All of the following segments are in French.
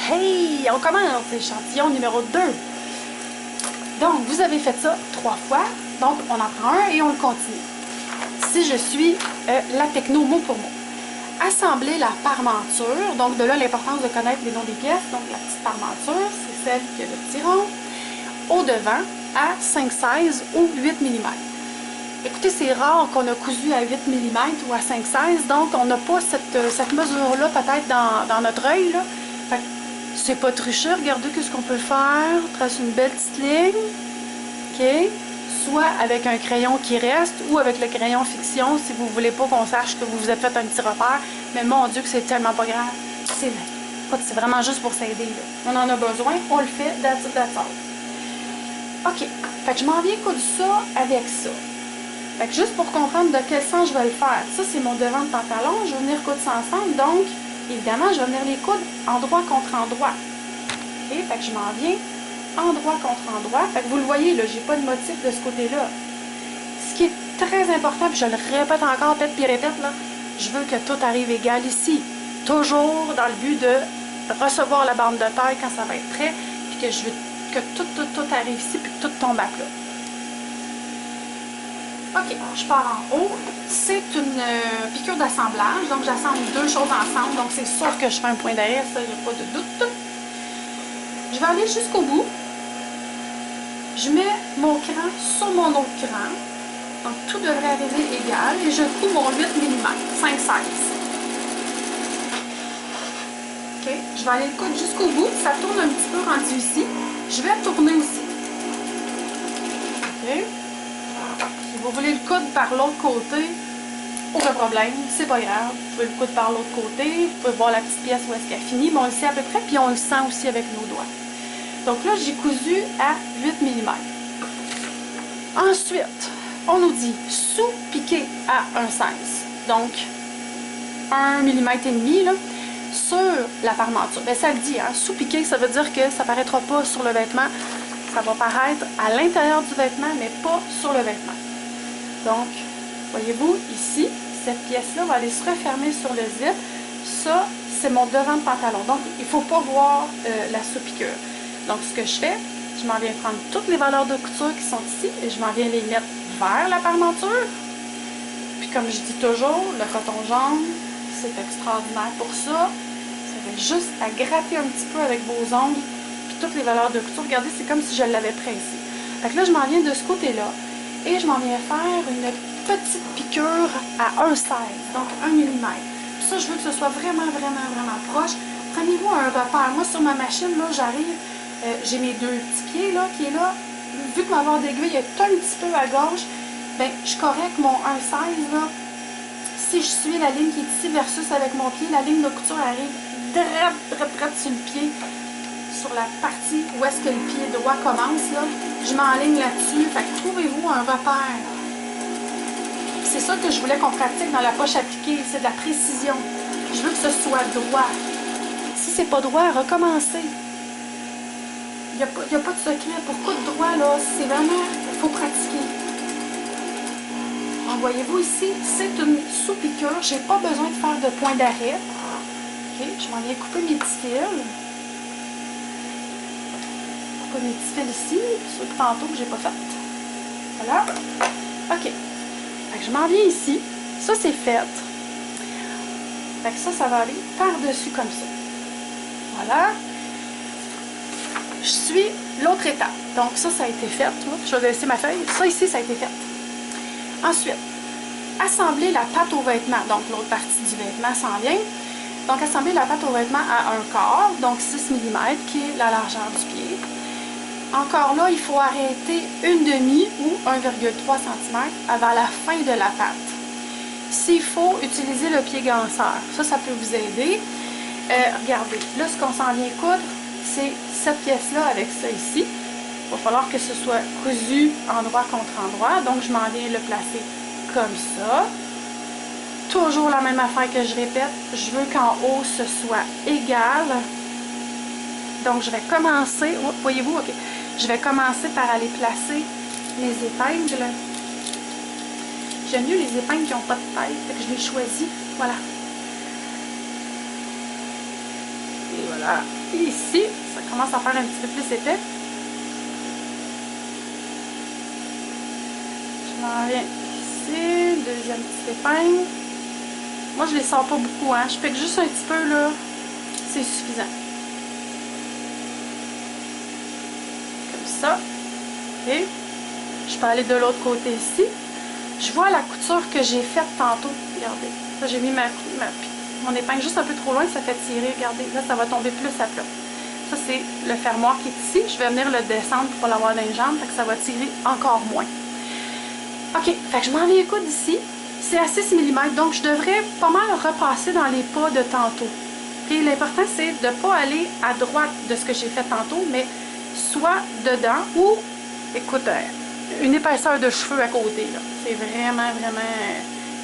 Hey, on commence échantillon numéro 2. Donc, vous avez fait ça 3 fois. Donc, on en prend un et on le continue. Si je suis la techno mot pour mot. Assembler la parmenture. Donc, de là, l'importance de connaître les noms des pièces. Donc, la petite parmenture, c'est celle qui a le petit rond. Au devant, à 5,16 ou 8 mm. Écoutez, c'est rare qu'on a cousu à 8 mm ou à 5,16. Donc, on n'a pas cette mesure-là peut-être dans notre œil. Là. Fait que c'est pas triché. Regardez ce qu'on peut faire. On trace une belle petite ligne. OK? Soit avec un crayon qui reste ou avec le crayon fiction si vous ne voulez pas qu'on sache que vous vous êtes fait un petit repère. Mais mon Dieu que c'est tellement pas grave. C'est vraiment juste pour s'aider. On en a besoin, on le fait, that's it. OK. Fait que je m'en viens coudre ça avec ça. Fait que juste pour comprendre de quel sens je vais le faire. Ça, c'est mon devant de pantalon. Je vais venir coudre ça ensemble. Donc, évidemment, je vais venir les coudre endroit contre endroit. OK? Fait que je m'en viens endroit contre endroit. Fait que vous le voyez, là, j'ai pas de motif de ce côté-là. Ce qui est très important, puis je le répète encore, peut-être puis répète, là, je veux que tout arrive égal ici. Toujours dans le but de recevoir la bande de taille quand ça va être prêt, puis que je veux que tout arrive ici, puis que tout tombe à plat. OK, je pars en haut. C'est une piqûre d'assemblage, donc j'assemble deux choses ensemble, donc c'est sûr que je fais un point d'arrêt, ça, il n'y a pas de doute. Je vais aller jusqu'au bout. Je mets mon cran sur mon autre cran. Donc, tout devrait arriver égal. Et je couds mon 8 mm, 5,16. OK. Je vais aller le coudre jusqu'au bout. Ça tourne un petit peu rendu ici. Je vais tourner aussi. OK. Si vous voulez le coudre par l'autre côté, aucun problème. C'est pas grave. Vous pouvez le coudre par l'autre côté. Vous pouvez voir la petite pièce où est-ce qu'elle finit. Mais on le sait à peu près. Puis on le sent aussi avec nos doigts. Donc là, j'ai cousu à 8 mm. Ensuite, on nous dit sous-piquer à 1,16. Donc, 1,5 mm là, sur la parmenture. Bien, ça le dit, hein, sous-piquer, ça veut dire que ça ne paraîtra pas sur le vêtement. Ça va paraître à l'intérieur du vêtement, mais pas sur le vêtement. Donc, voyez-vous, ici, cette pièce-là va aller se refermer sur le zip. Ça, c'est mon devant de pantalon. Donc, il ne faut pas voir la sous-piqûre. Donc, ce que je fais, je m'en viens prendre toutes les valeurs de couture qui sont ici et je m'en viens les mettre vers la parmenture. Puis, comme je dis toujours, le coton jaune, c'est extraordinaire pour ça. Vous avez juste à gratter un petit peu avec vos ongles. Puis, toutes les valeurs de couture, regardez, c'est comme si je l'avais pressé. Fait que là, je m'en viens de ce côté-là et je m'en viens faire une petite piqûre à 1,16, donc 1 mm. Puis ça, je veux que ce soit vraiment proche. Prenez-vous un repère. Moi, sur ma machine, là, j'arrive. J'ai mes deux petits pieds là, qui est là. Vu que ma barre d'aiguille est un petit peu à gauche, ben, je correcte mon 1,16 là. Si je suis la ligne qui est ici versus avec mon pied, la ligne de couture arrive droite sur le pied, sur la partie où est-ce que le pied droit commence là. Je m'enligne là-dessus. Fait que trouvez-vous un repère. C'est ça que je voulais qu'on pratique dans la poche appliquée, c'est de la précision. Je veux que ce soit droit. Si c'est pas droit, recommencez. Il n'y a pas de secret. Pour coudre droit, là, c'est vraiment, il faut pratiquer. Donc, voyez-vous ici, c'est une sous-piqûre. Je n'ai pas besoin de faire de point d'arrêt. OK, je m'en viens couper mes petits fils. Couper mes petits fils ici, ceux que tantôt que j'ai pas fait. Voilà. OK. Fait que je m'en viens ici. Ça, c'est fait. Fait que ça va aller par-dessus comme ça. Voilà. Je suis l'autre étape. Donc ça a été fait. Je vais laisser ma feuille. Ça ici, ça a été fait. Ensuite, assembler la patte au vêtement. Donc l'autre partie du vêtement s'en vient. Donc assembler la patte au vêtement à 1/4, donc 6 mm, qui est la largeur du pied. Encore là, il faut arrêter 1/2 ou 1,3 cm avant la fin de la patte. S'il faut utiliser le pied ganseur, ça peut vous aider. Regardez, là ce qu'on s'en vient coudre, c'est cette pièce-là avec ça ici. Il va falloir que ce soit cousu endroit contre endroit. Donc, je m'en viens le placer comme ça. Toujours la même affaire que je répète. Je veux qu'en haut, ce soit égal. Donc, je vais commencer... Oh, voyez-vous? OK. Je vais commencer par aller placer les épingles. J'aime mieux les épingles qui n'ont pas de tête. Fait que je les choisis. Voilà. Et voilà. ici, ça commence à faire un petit peu plus épais. Je m'en viens ici, deuxième petite épingle. Moi, je les sors pas beaucoup, hein. Je pique juste un petit peu, là. C'est suffisant. Comme ça. Et je peux aller de l'autre côté ici. Je vois la couture que j'ai faite tantôt. Regardez. Là, j'ai mis mon épingle juste un peu trop loin, ça fait tirer. Regardez, là, ça va tomber plus à plat. Ça, c'est le fermoir qui est ici. Je vais venir le descendre pour l'avoir dans les jambes, fait que ça va tirer encore moins. OK, fait que je m'en viens coudre ici. C'est à 6 mm, donc je devrais pas mal repasser dans les pas de tantôt. Et l'important, c'est de ne pas aller à droite de ce que j'ai fait tantôt, mais soit dedans ou, écoute, une épaisseur de cheveux à côté. C'est vraiment, vraiment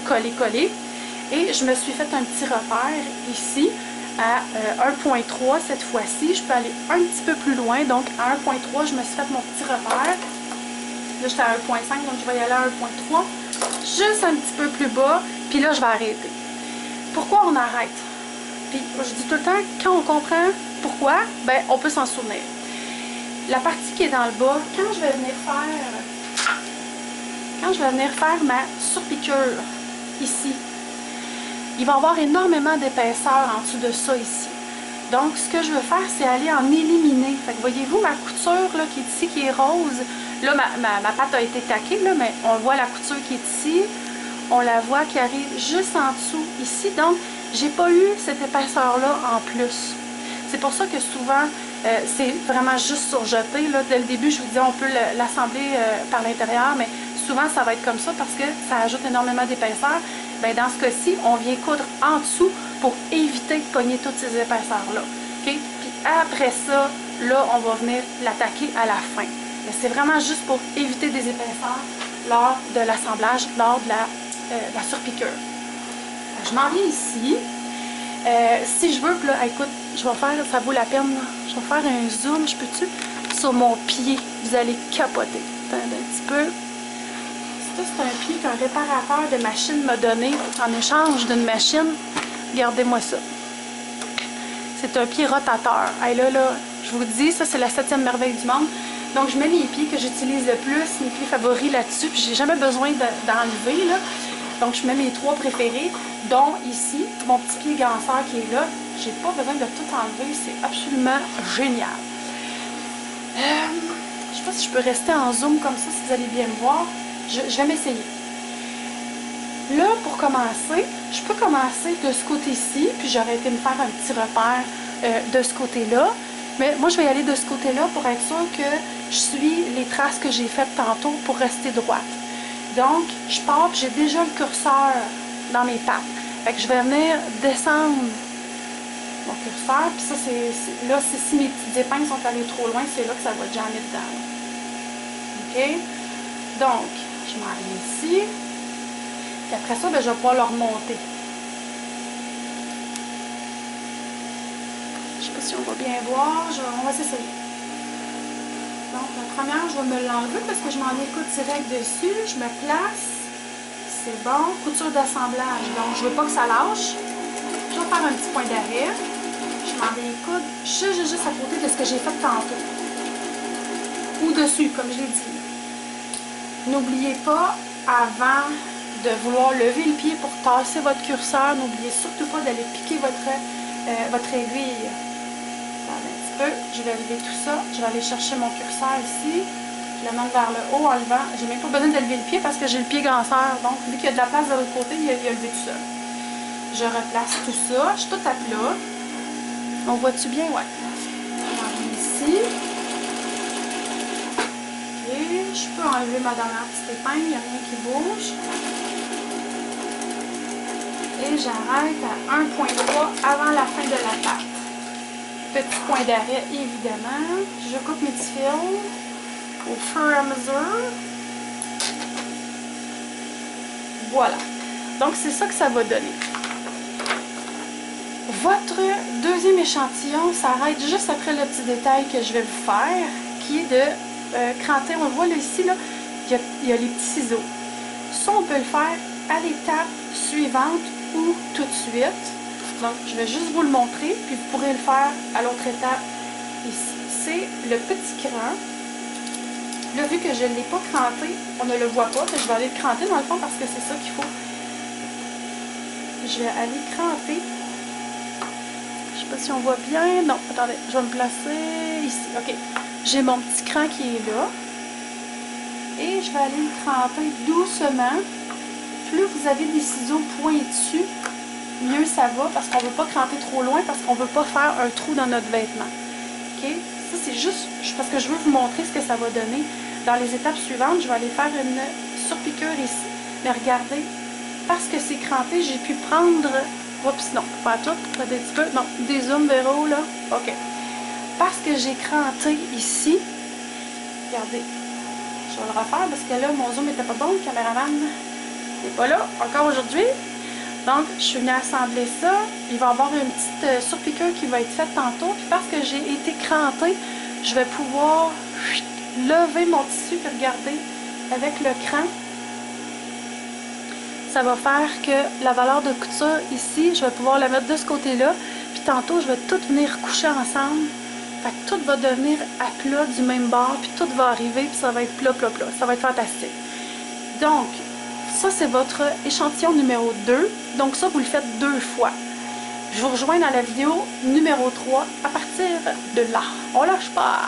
collé. Et je me suis fait un petit repère ici à 1.3 cette fois-ci. Je peux aller un petit peu plus loin, donc à 1.3, je me suis fait mon petit repère. Là, j'étais à 1.5, donc je vais y aller à 1.3. Juste un petit peu plus bas, puis là, je vais arrêter. Pourquoi on arrête? Puis, je dis tout le temps, quand on comprend pourquoi, ben, on peut s'en souvenir. La partie qui est dans le bas, quand je vais venir faire ma surpiqûre, ici, il va y avoir énormément d'épaisseur en dessous de ça, ici. Donc, ce que je veux faire, c'est aller en éliminer. Fait que voyez-vous ma couture là, qui est ici, qui est rose. Là, ma pâte a été taquée, là, mais on voit la couture qui est ici. On la voit qui arrive juste en dessous, ici. Donc, j'ai pas eu cette épaisseur-là en plus. C'est pour ça que souvent, c'est vraiment juste surjeté. Là. Dès le début, je vous disais, on peut l'assembler par l'intérieur, mais souvent, ça va être comme ça parce que ça ajoute énormément d'épaisseur. Ben, dans ce cas-ci, on vient coudre en dessous pour éviter de pogner toutes ces épaisseurs-là. Okay? Puis après ça, là, on va venir l'attaquer à la fin. C'est vraiment juste pour éviter des épaisseurs lors de l'assemblage, lors de la surpiqûre. Je m'en viens ici. Si je veux, là, écoute, je vais faire, ça vaut la peine, là. Je vais faire un zoom, je peux-tu, sur mon pied. Vous allez capoter. Attendez un petit peu. Ça, c'est un pied qu'un réparateur de machine m'a donné en échange d'une machine. Regardez-moi ça. C'est un pied rotateur. Et là, je vous dis, ça, c'est la 7e merveille du monde. Donc, je mets les pieds que j'utilise le plus, mes pieds favoris là-dessus, puis j'ai jamais besoin d'enlever, là. Donc, je mets mes 3 préférés, dont ici, mon petit pied ganseur qui est là. J'ai pas besoin de tout enlever, c'est absolument génial. Je sais pas si je peux rester en zoom comme ça, si vous allez bien me voir. Je vais m'essayer. Là, pour commencer, je peux commencer de ce côté-ci, puis j'aurais été me faire un petit repère de ce côté-là. Mais moi, je vais y aller de ce côté-là pour être sûr que je suis les traces que j'ai faites tantôt pour rester droite. Donc, je pars, puis j'ai déjà le curseur dans mes pattes. Fait que je vais venir descendre mon curseur, puis ça, là, si mes petites épingles sont allées trop loin, c'est là que ça va jammer dedans. OK? Donc, je m'en viens ici. Et après ça, ben, je vais pouvoir le remonter. Je sais pas si on va bien voir. On va s'essayer. Donc, la première, je vais me l'enlever parce que je m'en écoute direct dessus. Je me place. C'est bon. Couture d'assemblage. Donc, je veux pas que ça lâche. Je vais faire un petit point d'arrêt. Je m'en viens coudre juste à côté de ce que j'ai fait tantôt. Ou dessus, comme je l'ai dit. N'oubliez pas, avant de vouloir lever le pied pour tasser votre curseur, n'oubliez surtout pas d'aller piquer votre aiguille. Attendez un petit peu, je vais lever tout ça. Je vais aller chercher mon curseur ici. Je le mène vers le haut en levant. J'ai même pas besoin de lever le pied parce que j'ai le pied ganseur. Donc, vu qu'il y a de la place de l'autre côté, il a levé tout seul. Je replace tout ça. Je suis tout à plat. On voit-tu bien? Ouais. On va ici. Je peux enlever ma dernière petite épingle, il n'y a rien qui bouge. Et j'arrête à 1.3 avant la fin de la pâte. Petit point d'arrêt, évidemment. Je coupe mes petits fils au fur et à mesure. Voilà. Donc, c'est ça que ça va donner. Votre deuxième échantillon s'arrête juste après le petit détail que je vais vous faire, qui est de cranter. On le voit là, ici, là, il y a les petits ciseaux. Ça, on peut le faire à l'étape suivante ou tout de suite. Donc, je vais juste vous le montrer, puis vous pourrez le faire à l'autre étape ici. C'est le petit cran. Là, vu que je ne l'ai pas cranté, on ne le voit pas, mais je vais aller le cranter dans le fond parce que c'est ça qu'il faut. Je vais aller cranter. Je sais pas si on voit bien. Non, attendez, je vais me placer ici. OK. J'ai mon petit cran qui est là. Et je vais aller le cranter doucement. Plus vous avez des ciseaux pointus, mieux ça va parce qu'on ne veut pas cranter trop loin parce qu'on ne veut pas faire un trou dans notre vêtement. OK? Ça, c'est juste parce que je veux vous montrer ce que ça va donner. Dans les étapes suivantes, je vais aller faire une surpiqûre ici. Mais regardez, parce que c'est cranté, j'ai pu prendre... Oups, non, pas tout, un petit peu. Non, des zooms Véro, là. OK. Parce que j'ai cranté ici, regardez, je vais le refaire parce que là, mon zoom n'était pas bon, le caméraman n'est pas là encore aujourd'hui. Donc, je suis venue assembler ça. Il va y avoir une petite surpiqûre qui va être faite tantôt. Puis parce que j'ai été crantée, je vais pouvoir lever mon tissu. Puis regardez, avec le cran, ça va faire que la valeur de couture ici, je vais pouvoir la mettre de ce côté-là. Puis tantôt, je vais tout venir coucher ensemble. Fait que tout va devenir à plat du même bord. Puis tout va arriver. Puis ça va être plat, plat, plat. Ça va être fantastique. Donc, ça, c'est votre échantillon numéro 2. Donc ça, vous le faites 2 fois. Je vous rejoins dans la vidéo numéro 3 à partir de là. On lâche pas!